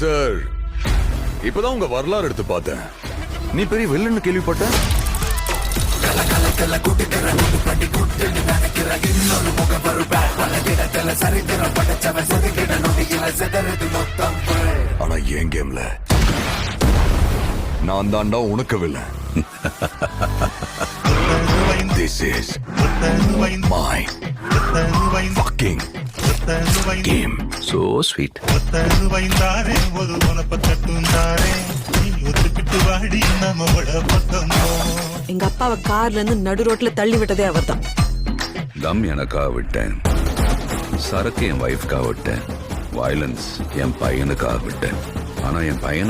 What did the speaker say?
Sir, இப்பதான் உங்க வரலாறு எடுத்து பார்த்தேன். நீ பெரிய வில்லன்னு கேள்விப்பட்ட. ஆனா என் கேம்ல நான் தாண்டா உனக்கு villain. This is my fucking game. So sweet. எங்க அப்பாவை கார்ல இருந்து நடு ரோட்ல தள்ளி விட்டதே அவர்தான். கம் எனக்காக விட்டேன், சரக்கு என் வைஃப்காக விட்டேன், வயலன்ஸ் என் பையனுக்காக விட்டேன். ஆனா என் பையனை